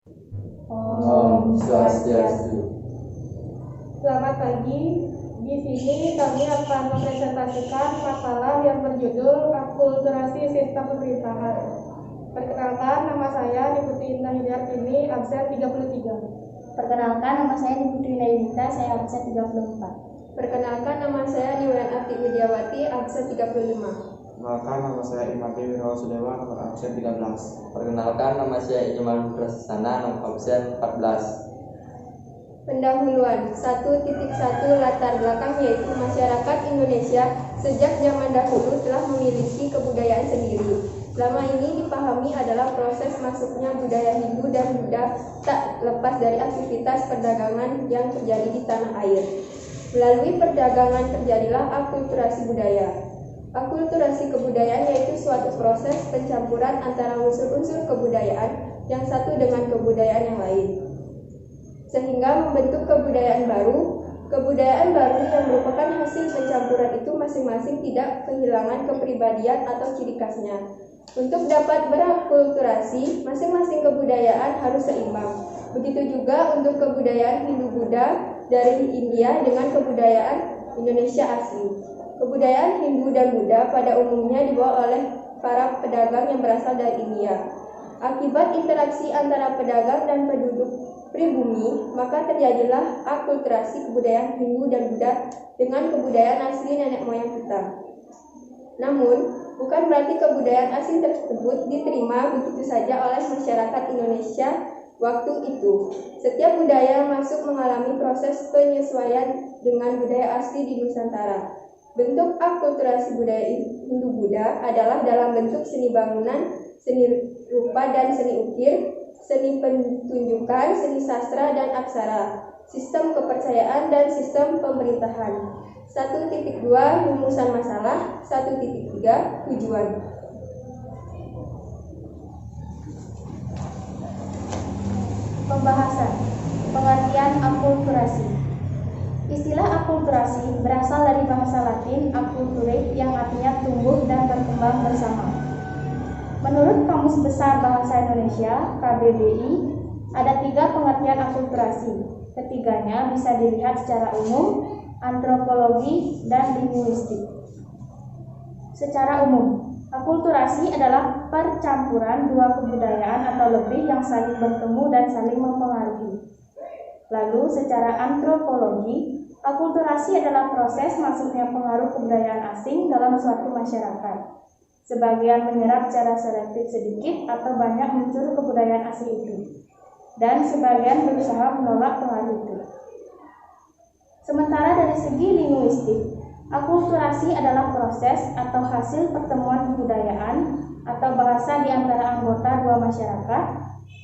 Om Swastiastu. Selamat pagi. Di sini kami akan mempresentasikan makalah yang berjudul Akulturasi Sistem Pemerintahan. Perkenalkan, nama saya Niputri Indah Hidyartini, absen 33. Perkenalkan, nama saya Niputri Indah Yunita, saya absen 34. Perkenalkan, nama saya Niwayati Widiawati, absen 35. Perkenalkan, nama saya Imati Wirasudewa, nomor absen 13. Perkenalkan, nama saya Iman Prasana, nomor absen 14. Pendahuluan 1.1 latar belakang yaitu masyarakat Indonesia sejak zaman dahulu telah memiliki kebudayaan sendiri. Selama ini dipahami adalah proses masuknya budaya Hindu dan Buddha tak lepas dari aktivitas perdagangan yang terjadi di tanah air. Melalui perdagangan terjadilah akulturasi budaya. Akulturasi kebudayaan yaitu suatu proses pencampuran antara unsur-unsur kebudayaan yang satu dengan kebudayaan yang lain, sehingga membentuk kebudayaan baru. Kebudayaan baru yang merupakan hasil pencampuran itu masing-masing tidak kehilangan kepribadian atau ciri khasnya. Untuk dapat berakulturasi, masing-masing kebudayaan harus seimbang. Begitu juga untuk kebudayaan Hindu-Buddha dari India dengan kebudayaan Indonesia asli. Kebudayaan Hindu dan Buddha pada umumnya dibawa oleh para pedagang yang berasal dari India. Akibat interaksi antara pedagang dan penduduk pribumi, maka terjadilah akulturasi kebudayaan Hindu dan Buddha dengan kebudayaan asli nenek moyang kita. Namun, bukan berarti kebudayaan asli tersebut diterima begitu saja oleh masyarakat Indonesia waktu itu. Setiap budaya masuk mengalami proses penyesuaian dengan budaya asli di Nusantara. Bentuk akulturasi budaya Hindu-Buddha adalah dalam bentuk seni bangunan, seni rupa dan seni ukir, seni pentunjukan, seni sastra dan aksara, sistem kepercayaan dan sistem pemerintahan. 1.2 Rumusan masalah. 1.3 Tujuan. Pembahasan pengertian akulturasi. Istilah akulturasi berasal dari bahasa Latin acculturate yang artinya tumbuh dan berkembang bersama. Menurut Kamus Besar Bahasa Indonesia (KBBI), ada 3 pengertian akulturasi. Ketiganya bisa dilihat secara umum, antropologi, dan linguistik. Secara umum, akulturasi adalah percampuran dua kebudayaan atau lebih yang saling bertemu dan saling mempengaruhi. Lalu, secara antropologi, akulturasi adalah proses masuknya pengaruh kebudayaan asing dalam suatu masyarakat. Sebagian menyerap secara selektif sedikit atau banyak unsur kebudayaan asli itu, dan sebagian berusaha menolak pengaruh itu. Sementara dari segi linguistik, akulturasi adalah proses atau hasil pertemuan kebudayaan atau bahasa di antara anggota dua masyarakat.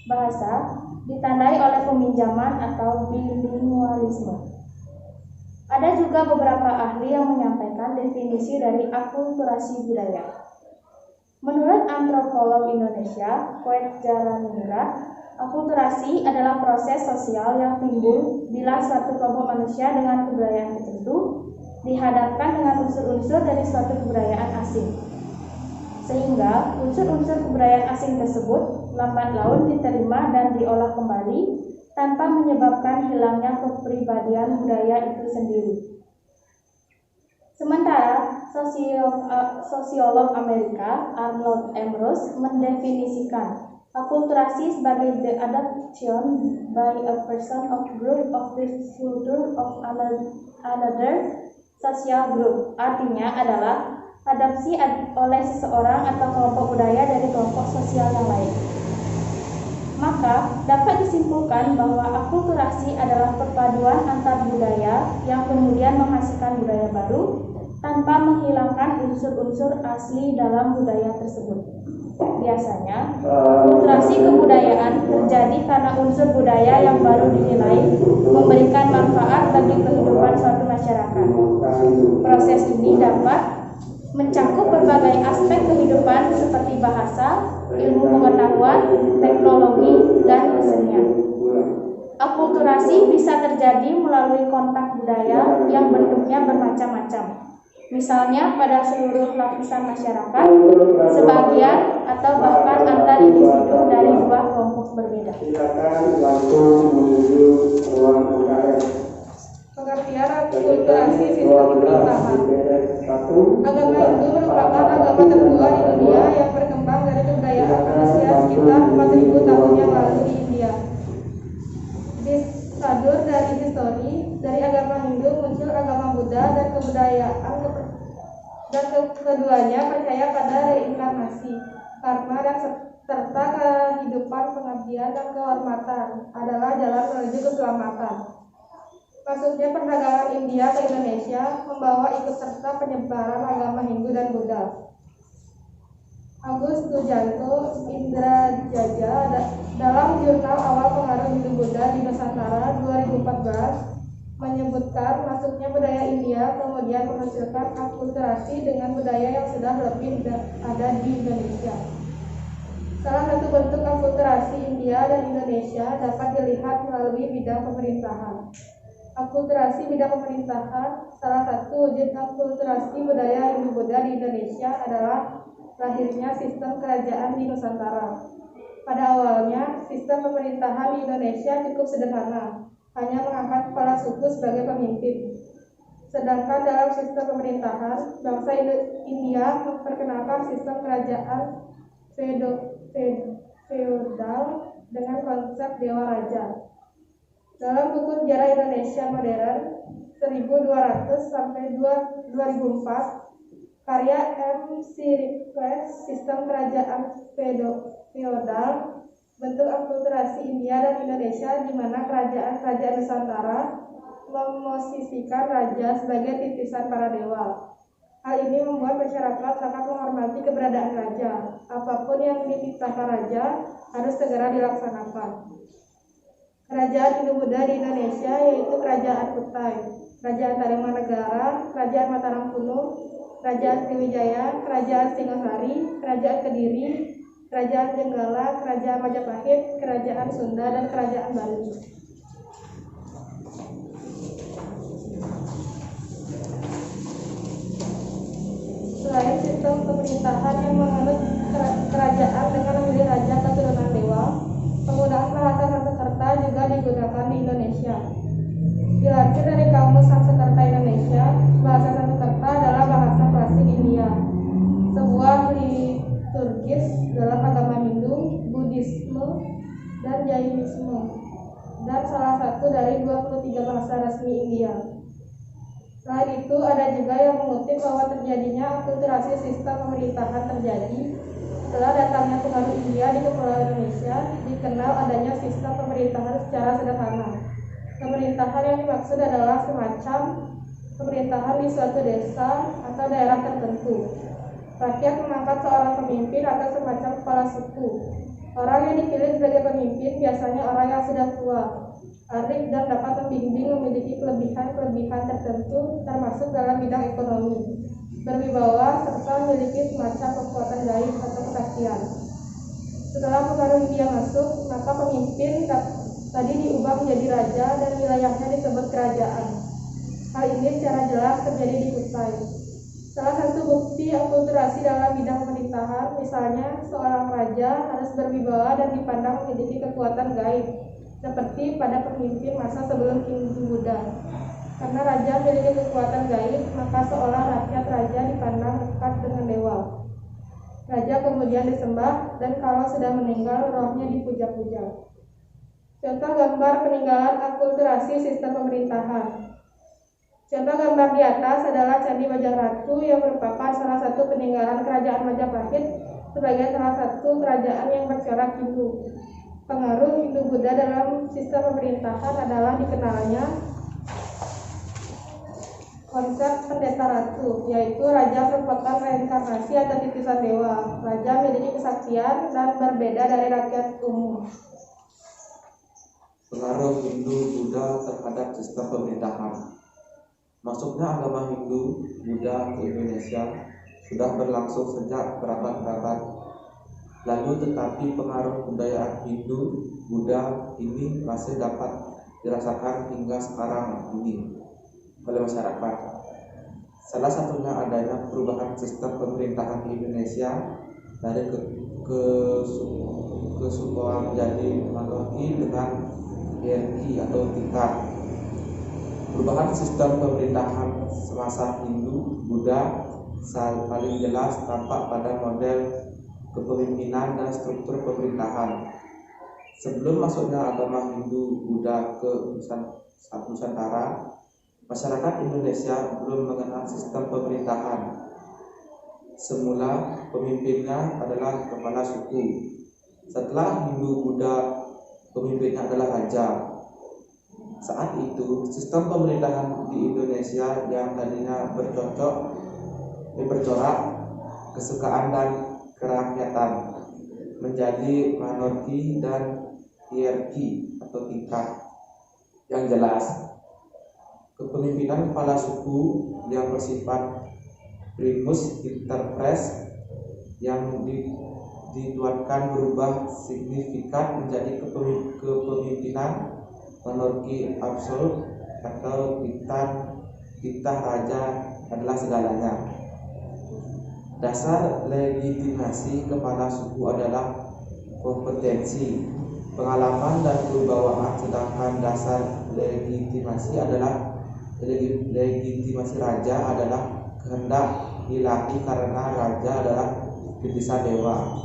Bahasa ditandai oleh peminjaman atau bilingualisme. Ada juga beberapa ahli yang menyampaikan definisi dari akulturasi budaya. Menurut antropolog Indonesia, Koet Jalaningrat, akulturasi adalah proses sosial yang timbul bila suatu kelompok manusia dengan kebudayaan tertentu dihadapkan dengan unsur-unsur dari suatu kebudayaan asing, sehingga unsur-unsur kebudayaan asing tersebut lambat laun diterima dan diolah kembali tanpa menyebabkan hilangnya kepribadian budaya itu sendiri. Sementara sosiolog Amerika Arnold Ambrose mendefinisikan akulturasi sebagai the adoption by a person of group of the culture of another social group. Artinya adalah adopsi oleh seseorang atau kelompok budaya dari kelompok sosial yang lain. Maka dapat disimpulkan bahwa akulturasi adalah perpaduan antar budaya yang kemudian menghasilkan budaya baru tanpa menghilangkan unsur-unsur asli dalam budaya tersebut. Biasanya, akulturasi kebudayaan terjadi karena unsur budaya yang baru dinilai memberikan manfaat bagi kehidupan suatu masyarakat. Proses ini dapat mencakup berbagai aspek kehidupan seperti bahasa, ilmu pengetahuan, teknologi, dan kesenian. Akulturasi bisa terjadi melalui kontak budaya yang bentuknya bermacam-macam. Misalnya pada seluruh lapisan masyarakat, sebagian atau bahkan antar individu dari dua kelompok berbeda. Silakan langsung menuju ruang UKM. Pengertian akulturasi sistem pemerintahan. Agama Hindu merupakan agama tertua di dunia yang berkembang dari kebudayaan manusia sekitar 4.000 tahun yang lalu di India. Disadur dari histori, dari agama Hindu muncul agama Buddha dan kebudayaan dan keduanya percaya pada reinkarnasi, karma dan serta kehidupan, pengabdian dan kehormatan adalah jalan menuju keselamatan. Masuknya perdagangan India ke Indonesia membawa ikut serta penyebaran agama Hindu dan Buddha. Agus Dujanto Indrajaja dalam jurnal awal pengaruh Hindu Buddha di Nusantara 2014 menyebutkan masuknya budaya India kemudian menghasilkan akulturasi dengan budaya yang sudah lebih ada di Indonesia. Salah satu bentuk akulturasi India dan Indonesia dapat dilihat melalui bidang pemerintahan. Akulturasi bidang pemerintahan, salah satu wujud akulturasi budaya Hindu Buddha di Indonesia adalah lahirnya sistem kerajaan di Nusantara. Pada awalnya, sistem pemerintahan di Indonesia cukup sederhana, hanya mengangkat kepala suku sebagai pemimpin. Sedangkan dalam sistem pemerintahan, bangsa India memperkenalkan sistem kerajaan feodal dengan konsep dewa raja. Dalam buku sejarah Indonesia modern 1200 sampai 2004, karya M. C. Ripley, Sistem Kerajaan Feodal, bentuk akulturasi India dan Indonesia di mana kerajaan-kerajaan Nusantara memosisikan raja sebagai titisan para dewa. Hal ini membuat masyarakat sangat menghormati keberadaan raja. Apapun yang dititahkan raja harus segera dilaksanakan. Kerajaan Hindu Buddha di Indonesia yaitu Kerajaan Kutai, Kerajaan Tarumanegara, Kerajaan Mataram Kuno, Kerajaan Sriwijaya, Kerajaan Singhasari, Kerajaan Kediri, Kerajaan Jenggala, Kerajaan Majapahit, Kerajaan Sunda, dan Kerajaan Bali. Selain sistem pemerintahan yang menganut kerajaan dengan memilih raja keturunan dewa, penggunaan bahasa Sanskerta juga digunakan di Indonesia. Dilansir dari Kamus Sanskerta Indonesia, bahasa Sanskerta adalah bahasa klasik India, sebuah liturgis dalam agama Hindu, Buddhisme, dan Jainisme, dan salah satu dari 23 bahasa resmi India. Selain itu, ada juga yang mengutip bahwa terjadinya akulturasi sistem pemerintahan terjadi setelah datangnya pengaruh India di Kepulauan Indonesia. Dikenal adanya sistem pemerintahan secara sederhana. Pemerintahan yang dimaksud adalah semacam pemerintahan di suatu desa atau daerah tertentu. Rakyat mengangkat seorang pemimpin atau semacam kepala suku. Orang yang dipilih sebagai pemimpin biasanya orang yang sudah tua, arif dan dapat membimbing, memiliki kelebihan-kelebihan tertentu termasuk dalam bidang ekonomi, berwibawa, serta memiliki semacam kekuatan gaib atau kesaktian. Setelah pengaruh India masuk, maka pemimpin tadi diubah menjadi raja dan wilayahnya disebut kerajaan. Hal ini secara jelas terjadi di Kutai. Salah satu bukti akulturasi dalam bidang pemerintahan, misalnya seorang raja harus berwibawa dan dipandang memiliki kekuatan gaib, seperti pada pemimpin masa sebelum Hindu Buddha. Karena raja memiliki kekuatan gaib, maka seolah rakyat raja dipandang dekat dengan dewa. Raja kemudian disembah, dan kalau sudah meninggal, rohnya dipuja-puja. Contoh gambar peninggalan akulturasi sistem pemerintahan. Contoh gambar di atas adalah Candi Bajang Ratu yang merupakan salah satu peninggalan kerajaan Majapahit sebagai salah satu kerajaan yang bercorak Hindu. Pengaruh Hindu Buddha dalam sistem pemerintahan adalah dikenalnya konsep pendeta ratu, yaitu raja merupakan reinkarnasi atau titisan dewa. Raja memiliki kesaktian dan berbeda dari rakyat umum. Pengaruh Hindu Buddha terhadap sistem pemerintahan. Masuknya agama Hindu Buddha ke Indonesia sudah berlangsung sejak berabad-abad lalu, tetapi pengaruh kebudayaan Hindu Buddha ini masih dapat dirasakan hingga sekarang ini oleh masyarakat. Salah satunya adanya perubahan sistem pemerintahan di Indonesia dari kesukuan menjadi monarki dengan hierarki atau tingkat. Perubahan sistem pemerintahan semasa Hindu Buddha paling jelas tampak pada model kepemimpinan dan struktur pemerintahan. Sebelum masuknya agama Hindu Buddha ke Nusantara, masyarakat Indonesia belum mengenal sistem pemerintahan. Semula pemimpinnya adalah kepala suku. Setelah Hindu Buddha, pemimpinnya adalah raja. Saat itu, sistem pemerintahan di Indonesia yang tadinya bercorak kesukaan dan kerakyatan menjadi monarki dan hierarki atau tingkat yang jelas. Kepemimpinan kepala suku yang bersifat primus inter pares yang dituankan berubah signifikan menjadi kepemimpinan monarki absolut atau titah raja adalah segalanya. Dasar legitimasi kepala suku adalah kompetensi, pengalaman dan kewibawaan, sedangkan dasar legitimasi raja adalah kehendak ilahi karena raja adalah titisan dewa.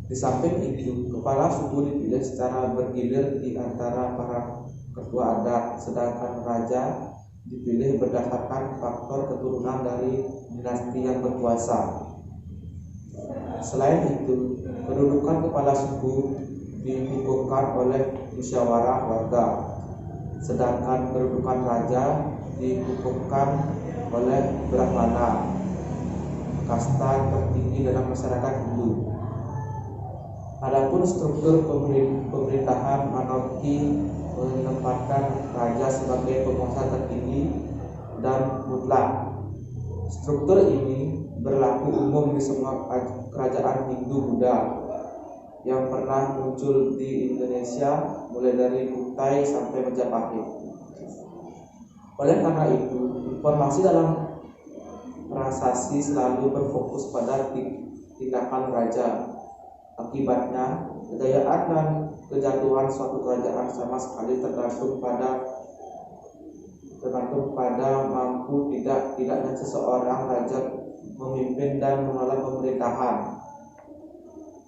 Di samping itu, kepala suku dipilih secara bergilir di antara para ketua adat, sedangkan raja dipilih berdasarkan faktor keturunan dari dinasti yang berkuasa. Selain itu, kedudukan kepala suku dikukuhkan oleh musyawarah warga, sedangkan kedudukan raja dikukuhkan oleh brahmana, kasta tertinggi dalam masyarakat Hindu. Adapun struktur pemerintahan monarki menempatkan raja sebagai penguasa tertinggi dan mutlak. Struktur ini berlaku umum di semua kerajaan Hindu Buddha yang pernah muncul di Indonesia, mulai dari Kutai sampai Majapahit. Oleh karena itu, informasi dalam prasasti selalu berfokus pada tindakan raja. Akibatnya, kejayaan dan kejatuhan suatu kerajaan sama sekali tergantung pada mampu tidaknya seseorang raja memimpin dan mengelola pemerintahan.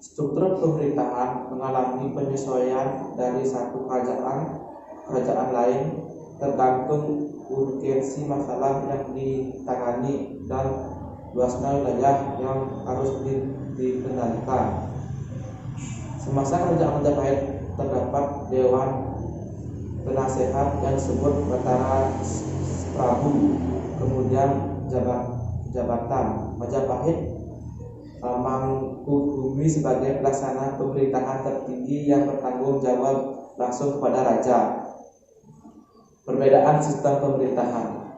Struktur pemerintahan mengalami penyesuaian dari satu kerajaan ke kerajaan lain tergantung urgensi masalah yang ditangani dan luasnya wilayah yang harus dikendalikan. Semasa kerajaan Majapahit terdapat dewan penasehat yang disebut Batara Prabu, kemudian jabatan Majapahit Mangkubumi sebagai pelaksana pemerintahan tertinggi yang bertanggung jawab langsung kepada raja. Perbedaan sistem pemerintahan.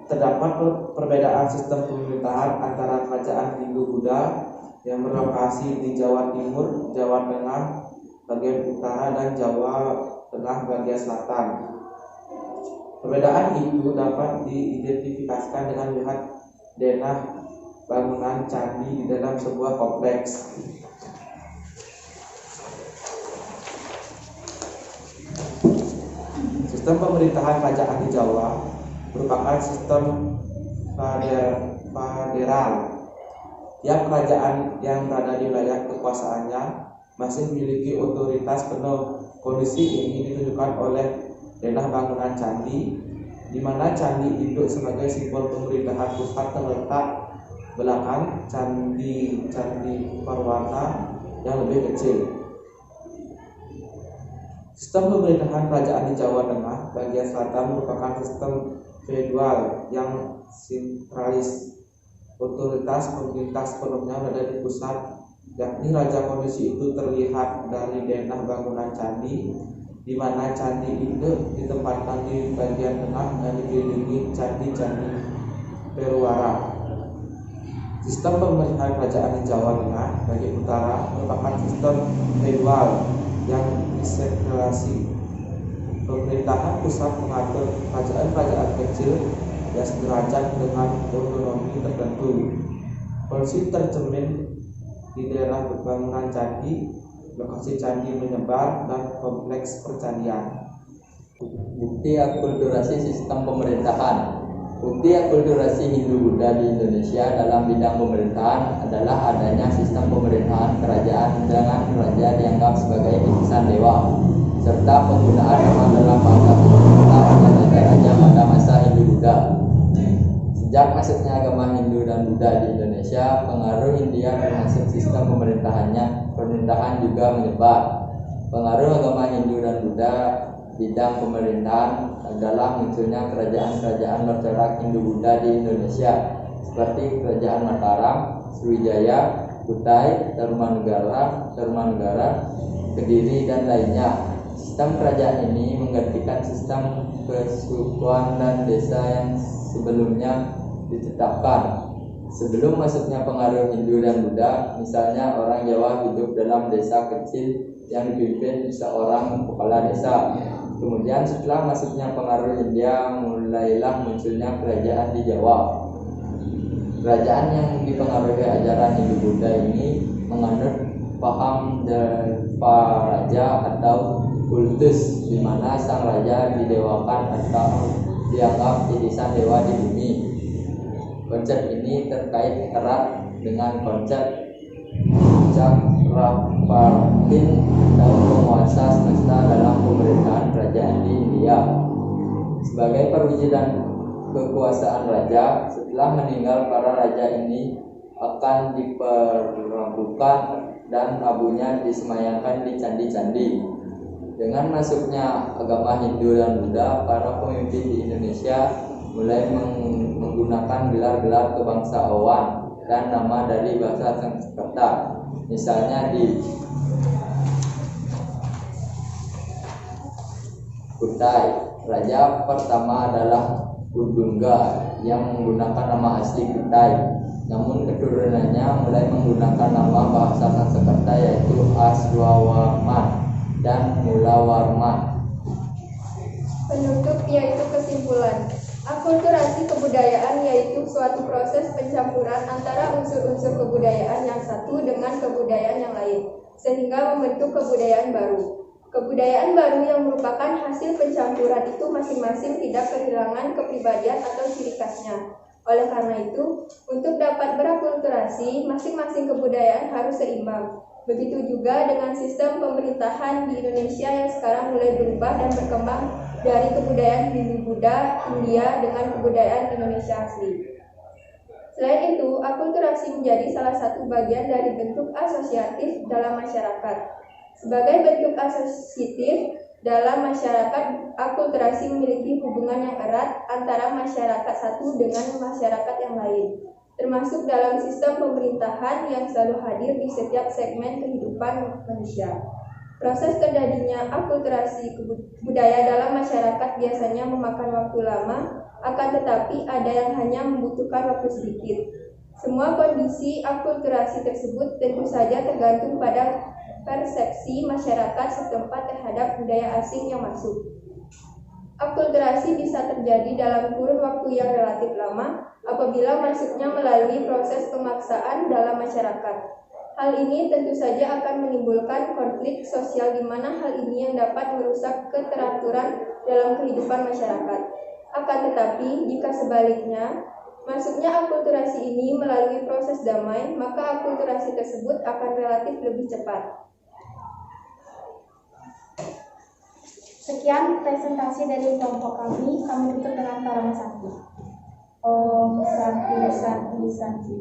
Terdapat perbedaan sistem pemerintahan antara kerajaan Hindu Buddha yang berlokasi di Jawa Timur, Jawa Tengah bagian utara, dan Jawa Tengah bagian selatan. Perbedaan itu dapat diidentifikasikan dengan melihat denah bangunan candi di dalam sebuah kompleks. Sistem pemerintahan kerajaan di Jawa merupakan sistem federal. Tiap kerajaan yang berada di wilayah kekuasaannya masih memiliki otoritas penuh. Kondisi ini ditunjukkan oleh denah bangunan candi, di mana candi induk sebagai simbol pemerintahan pusat terletak belakang candi Parwata yang lebih kecil. Sistem pemerintahan kerajaan di Jawa Tengah bagian selatan merupakan sistem feodal yang sentralis. Otoritas pemerintah sepenuhnya berada di pusat, yakni raja. Kondisi itu terlihat dari denah bangunan candi, di mana candi induk ditempatkan di bagian tengah dan dikelilingi candi-candi Perwara. Sistem pemerintahan kerajaan di Jawa Tengah bagian utara merupakan sistem feodal yang disentralisasi. Pemerintahan pusat mengatur kerajaan-kerajaan kecil yang sederajat dengan otonomi tertentu. Kondisi tercermin di daerah pembangunan candi, lokasi candi menyebar, dan kompleks percandian. Bukti akulturasi sistem pemerintahan. Bukti akulturasi Hindu-Buddha di Indonesia dalam bidang pemerintahan adalah adanya sistem pemerintahan kerajaan dengan raja dianggap sebagai titisan dewa, serta penggunaan nama dalam bahasa Hindu-Buddha oleh raja-raja pada masa Hindu-Buddha. Sejak masuknya agama Hindu dan Buddha di Indonesia, pengaruh India termasuk sistem pemerintahan juga menyebar. Pengaruh agama Hindu dan Buddha bidang pemerintahan adalah munculnya kerajaan-kerajaan bercorak Hindu-Buddha di Indonesia seperti Kerajaan Mataram, Sriwijaya, Kutai, Tarumanegara, Kediri, dan lainnya. Sistem kerajaan ini menggantikan sistem kesukuan dan desa yang sebelumnya ditetapkan. Sebelum masuknya pengaruh Hindu dan Buddha, misalnya orang Jawa hidup dalam desa kecil yang dipimpin seorang kepala desa. Kemudian setelah masuknya pengaruh India, mulailah munculnya kerajaan di Jawa. Kerajaan yang dipengaruhi ajaran Hindu-Buddha ini menganut paham Devaraja atau kultus, di mana sang raja didewakan atau dianggap titisan dewa di bumi. Konsep ini terkait erat dengan konsep Chakravartin atau penguasa semesta dalam pemerintahan kerajaan di India. Sebagai perwujudan kekuasaan raja, setelah meninggal para raja ini akan diperlakukan dan abunya disemayamkan di candi-candi. Dengan masuknya agama Hindu dan Buddha, para pemimpin di Indonesia mulai menggunakan gelar-gelar kebangsaan dan nama dari bahasa Sanskerta. Misalnya di Kutai, raja pertama adalah Kudungga yang menggunakan nama asli Kutai. Namun keturunannya mulai menggunakan nama bahasa Sanskerta yaitu Aswawarman dan Mulawarman. Penutup yaitu kesimpulan. Akulturasi kebudayaan yaitu suatu proses pencampuran antara unsur-unsur kebudayaan yang satu dengan kebudayaan yang lain, sehingga membentuk kebudayaan baru. Kebudayaan baru yang merupakan hasil pencampuran itu masing-masing tidak kehilangan kepribadian atau ciri khasnya. Oleh karena itu, untuk dapat berakulturasi, masing-masing kebudayaan harus seimbang. Begitu juga dengan sistem pemerintahan di Indonesia yang sekarang mulai berubah dan berkembang dari kebudayaan Hindu-Buddha India dengan kebudayaan Indonesia asli. Selain itu, akulturasi menjadi salah satu bagian dari bentuk asosiatif dalam masyarakat. Sebagai bentuk asosiatif dalam masyarakat, akulturasi memiliki hubungan yang erat antara masyarakat satu dengan masyarakat yang lain, termasuk dalam sistem pemerintahan yang selalu hadir di setiap segmen kehidupan manusia. Proses terjadinya akulturasi budaya dalam masyarakat biasanya memakan waktu lama, akan tetapi ada yang hanya membutuhkan waktu sedikit. Semua kondisi akulturasi tersebut tentu saja tergantung pada persepsi masyarakat setempat terhadap budaya asing yang masuk. Akulturasi bisa terjadi dalam kurun waktu yang relatif lama apabila masuknya melalui proses pemaksaan dalam masyarakat. Hal ini tentu saja akan menimbulkan konflik sosial di mana hal ini yang dapat merusak keteraturan dalam kehidupan masyarakat. Akan tetapi, jika sebaliknya, masuknya akulturasi ini melalui proses damai, maka akulturasi tersebut akan relatif lebih cepat. Sekian presentasi dari kelompok kami tutup dengan parama sakti. Om Santi Santi Santi.